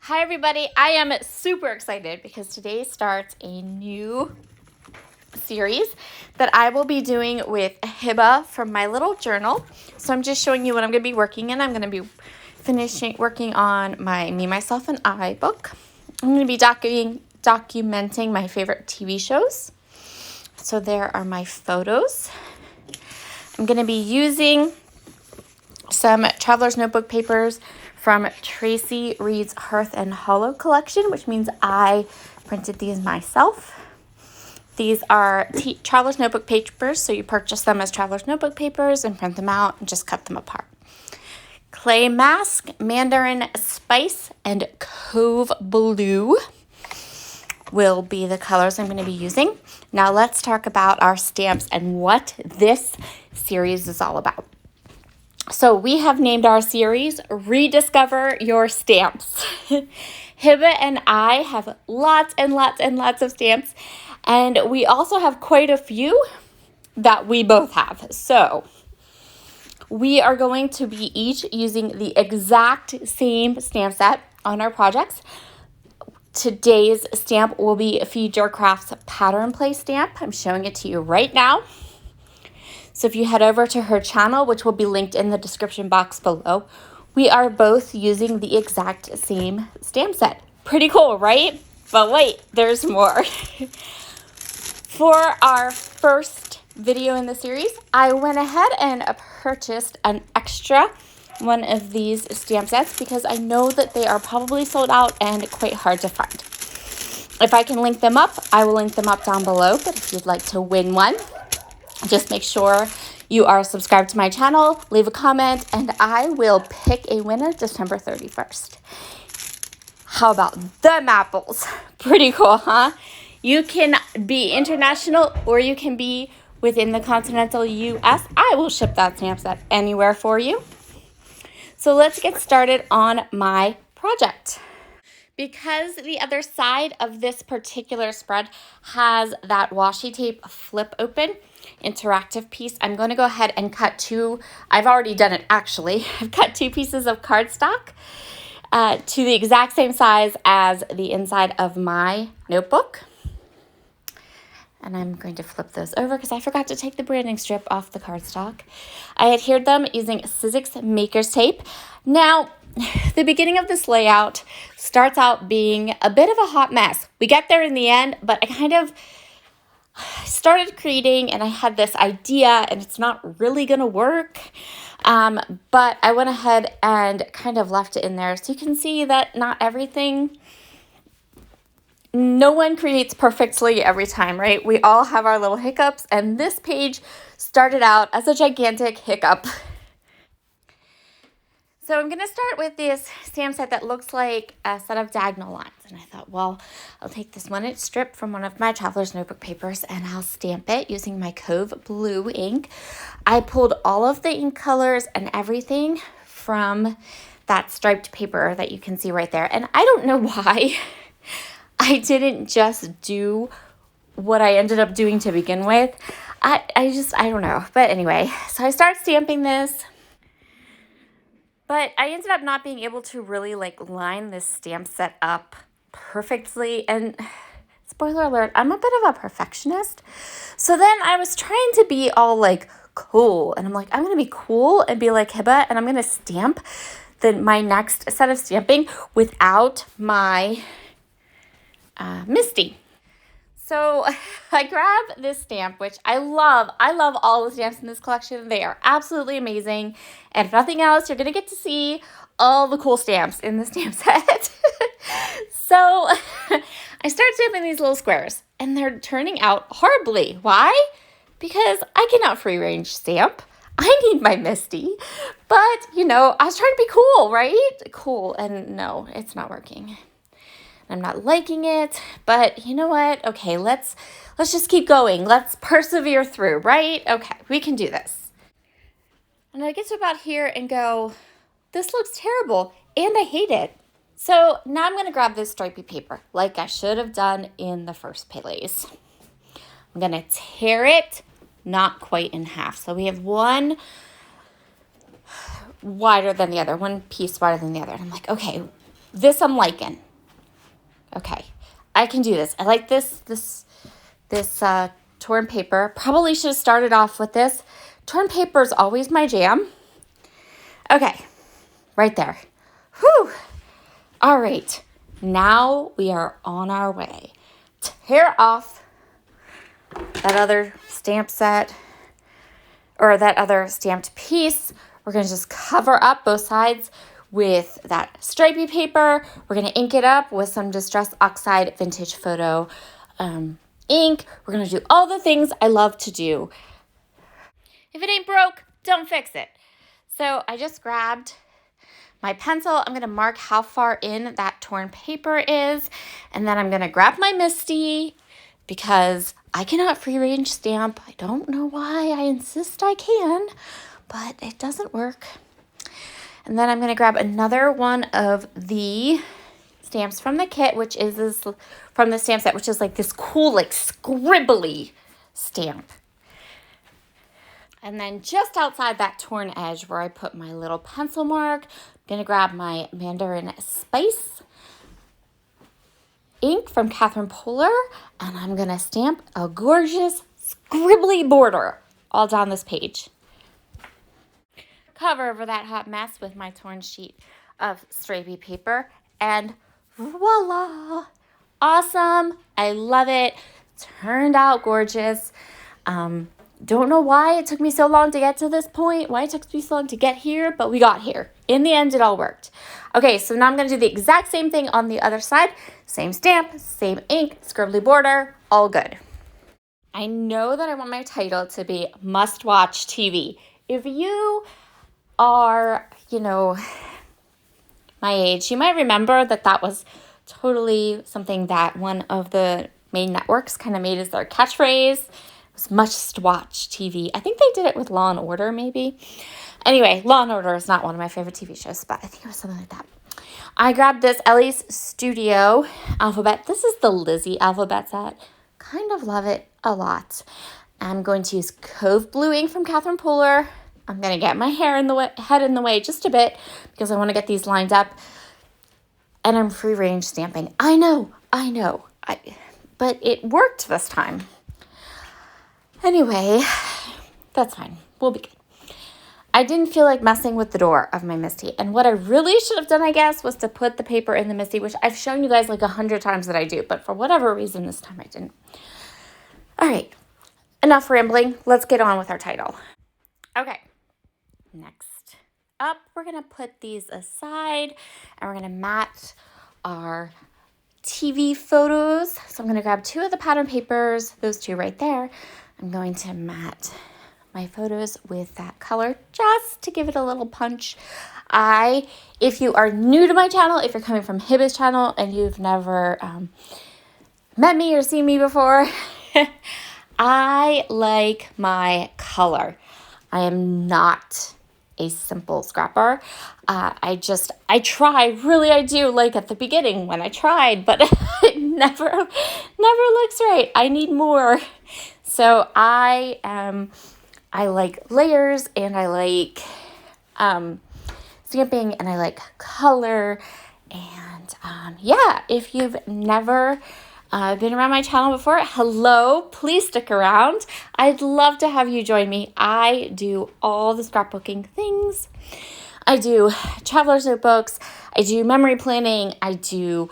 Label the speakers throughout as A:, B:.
A: Hi everybody, I am super excited because today starts a new series that I will be doing with Hiba from my little journal. So I'm just showing you what I'm going to be working in. I'm going to be working on my Me, Myself, and I book. I'm going to be documenting my favorite TV shows. So there are my photos. I'm going to be using some Traveler's Notebook papers from Tracy Reed's Hearth and Hollow collection, which means I printed these myself. These are Traveler's Notebook papers, so you purchase them as Traveler's Notebook papers and print them out and just cut them apart. Clay Mask, Mandarin Spice, and Cove Blue will be the colors I'm going to be using. Now let's talk about our stamps and what this series is all about. So we have named our series Rediscover Your Stamps. Hiba and I have lots and lots and lots of stamps, and we also have quite a few that we both have. So we are going to be each using the exact same stamp set on our projects. Today's stamp will be Feed Your Crafts Pattern Play stamp. I'm showing it to you right now. So if you head over to her channel, which will be linked in the description box below, we are both using the exact same stamp set. Pretty cool, right? But wait, there's more. For our first video in the series, I went ahead and purchased an extra one of these stamp sets because I know that they are probably sold out and quite hard to find. If I can link them up, I will link them up down below, but if you'd like to win one, just make sure you are subscribed to my channel, leave a comment, and I will pick a winner December 31st. How about them apples? Pretty cool, huh? You can be international or you can be within the continental US. I will ship that stamp set anywhere for you. So let's get started on my project. Because the other side of this particular spread has that washi tape flip open interactive piece, I'm going to go ahead and cut two. I've already done it actually. I've cut two pieces of cardstock to the exact same size as the inside of my notebook. And I'm going to flip those over because I forgot to take the branding strip off the cardstock. I adhered them using Sizzix Maker's Tape. Now, the beginning of this layout starts out being a bit of a hot mess. We get there in the end, but I kind of started creating and I had this idea and it's not really going to work. But I went ahead and kind of left it in there. So you can see that no one creates perfectly every time, right? We all have our little hiccups, and this page started out as a gigantic hiccup. So I'm going to start with this stamp set that looks like a set of diagonal lines. And I thought, well, I'll take this 1-inch strip from one of my Traveler's Notebook papers and I'll stamp it using my Cove Blue ink. I pulled all of the ink colors and everything from that striped paper that you can see right there. And I don't know why I didn't just do what I ended up doing to begin with. I don't know. But anyway, so I start stamping this. But I ended up not being able to really line this stamp set up perfectly. And spoiler alert, I'm a bit of a perfectionist. So then I was trying to be all cool. And I'm like, I'm going to be cool and be like Hiba. And I'm going to stamp my next set of stamping without my Misty. So I grab this stamp, which I love. I love all the stamps in this collection. They are absolutely amazing. And if nothing else, you're going to get to see all the cool stamps in the stamp set. So I start stamping these little squares, and they're turning out horribly. Why? Because I cannot free range stamp. I need my Misty. But, I was trying to be cool, right? Cool. And no, it's not working. I'm not liking it, but you know what? Okay, let's just keep going. Let's persevere through, right? Okay, we can do this. And I get to about here and go, this looks terrible, and I hate it. So now I'm going to grab this stripy paper, like I should have done in the first place. I'm going to tear it, not quite in half. So we have one wider than the other, one piece wider than the other. And I'm like, okay, This I'm liking. Okay, I can do this. I like this torn paper. Probably should have started off with this. Torn paper is always my jam. Okay, right there. Whew. All right, now we are on our way. Tear off that other stamp set or that other stamped piece. We're going to just cover up both sides with that stripy paper. We're going to ink it up with some Distress Oxide Vintage Photo ink. We're going to do all the things I love to do. If it ain't broke, don't fix it. So I just grabbed my pencil. I'm going to mark how far in that torn paper is. And then I'm going to grab my Misty because I cannot free range stamp. I don't know why. I insist I can, but it doesn't work. And then I'm going to grab another one of the stamps from the kit, which is this from the stamp set, which is like this cool, like scribbly stamp. And then just outside that torn edge where I put my little pencil mark, I'm going to grab my Mandarin Spice ink from Catherine Polar, and I'm going to stamp a gorgeous scribbly border all down this page. Cover over that hot mess with my torn sheet of stripy paper, and voila! Awesome! I love it. Turned out gorgeous. Don't know why it took me so long to get to this point, why it took me so long to get here, but we got here. In the end, it all worked. Okay, so now I'm going to do the exact same thing on the other side. Same stamp, same ink, scribbly border, all good. I know that I want my title to be Must Watch TV. If you are, my age, you might remember that was totally something that one of the main networks kind of made as their catchphrase. Was must watch TV. I think they did it with Law and Order, maybe. Anyway, Law and Order is not one of my favorite TV shows, but I think it was something like that. I grabbed this Ellie's Studio alphabet. This is the Lizzie alphabet set. Kind of love it a lot. I'm going to use Cove Blue ink from Catherine Polar. I'm going to get my head in the way just a bit because I want to get these lined up. And I'm free range stamping. I know. But it worked this time. Anyway, that's fine. We'll be good. I didn't feel like messing with the door of my Misty. And what I really should have done, I guess, was to put the paper in the Misty, which I've shown you guys like 100 times that I do. But for whatever reason, this time I didn't. All right. Enough rambling. Let's get on with our title. Okay. Next up, we're going to put these aside. And we're going to mat our TV photos. So I'm going to grab 2 of the pattern papers. Those 2 right there. I'm going to mat my photos with that color just to give it a little punch. If you are new to my channel, if you're coming from Hibba's channel and you've never met me or seen me before, I like my color. I am not a simple scrapper. I try, really I do, like at the beginning when I tried, but it never looks right. I need more. So I like layers and I like stamping and I like color. And yeah, if you've never been around my channel before, hello, please stick around. I'd love to have you join me. I do all the scrapbooking things. I do traveler's notebooks. I do memory planning. I do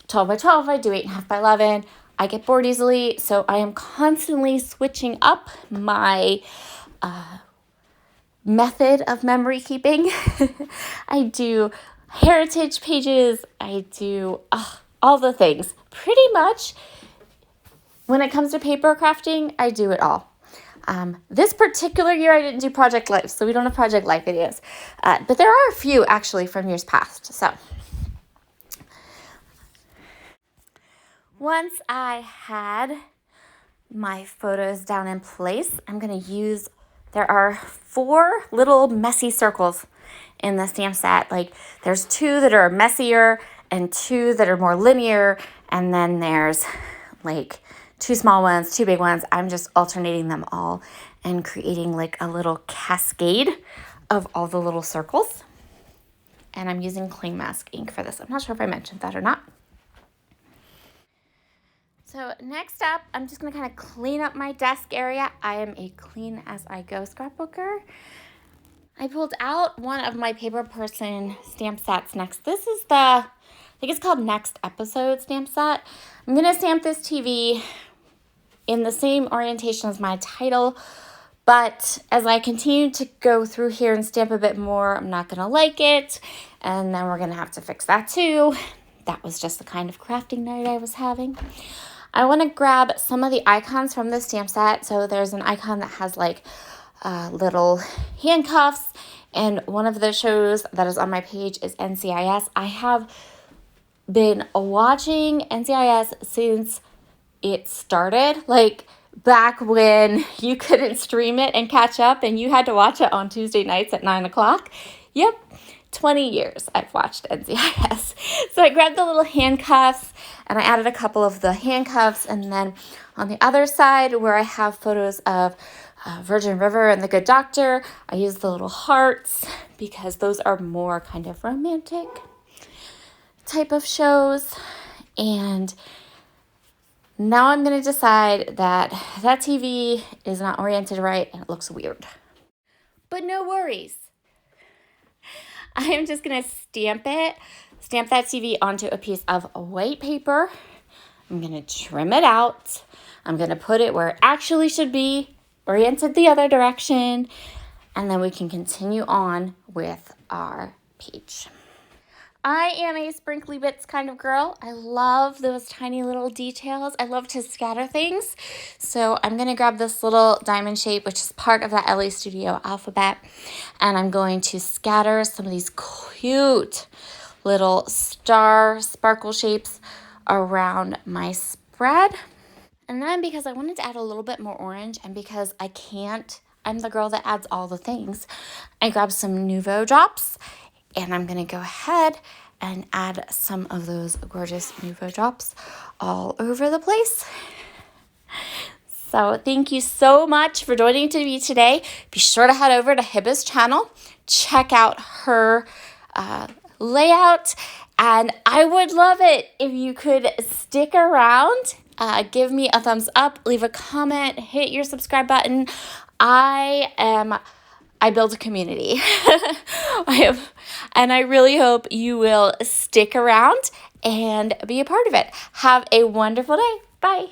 A: 12 by 12. I do 8.5 by 11. I get bored easily, so I am constantly switching up my method of memory keeping. I do heritage pages. I do all the things. Pretty much, when it comes to paper crafting, I do it all. This particular year, I didn't do Project Life, so we don't have Project Life videos. But there are a few, actually, from years past, so... Once I had my photos down in place, I'm going to use, there are 4 little messy circles in the stamp set. Like there's 2 that are messier and 2 that are more linear. And then there's like 2 small ones, 2 big ones. I'm just alternating them all and creating like a little cascade of all the little circles. and I'm using clay mask ink for this. I'm not sure if I mentioned that or not. So next up, I'm just gonna kind of clean up my desk area. I am a clean as I go scrapbooker. I pulled out one of my Paper Person stamp sets next. This is I think it's called Next Episode stamp set. I'm gonna stamp this TV in the same orientation as my title, but as I continue to go through here and stamp a bit more, I'm not gonna like it, and then we're gonna have to fix that too. That was just the kind of crafting night I was having. I want to grab some of the icons from the stamp set. So there's an icon that has like little handcuffs, and one of the shows that is on my page is NCIS. I have been watching NCIS since it started, like back when you couldn't stream it and catch up and you had to watch it on Tuesday nights at 9 o'clock. Yep, 20 years I've watched NCIS. So I grabbed the little handcuffs and I added a couple of the handcuffs, and then on the other side where I have photos of Virgin River and the Good Doctor, I used the little hearts because those are more kind of romantic type of shows. And now I'm going to decide that TV is not oriented right and it looks weird. But no worries. I am just going to stamp that TV onto a piece of white paper. I'm going to trim it out. I'm going to put it where it actually should be, oriented the other direction, and then we can continue on with our page. I am a sprinkly bits kind of girl. I love those tiny little details. I love to scatter things. So I'm going to grab this little diamond shape, which is part of that LA Studio alphabet. And I'm going to scatter some of these cute little star sparkle shapes around my spread. And then because I wanted to add a little bit more orange, and because I'm the girl that adds all the things, I grabbed some Nouveau drops. And I'm going to go ahead and add some of those gorgeous Nouveau drops all over the place. So thank you so much for joining me today. Be sure to head over to Hibba's channel. Check out her layout. And I would love it if you could stick around. Give me a thumbs up. Leave a comment. Hit your subscribe button. I build a community. And I really hope you will stick around and be a part of it. Have a wonderful day. Bye.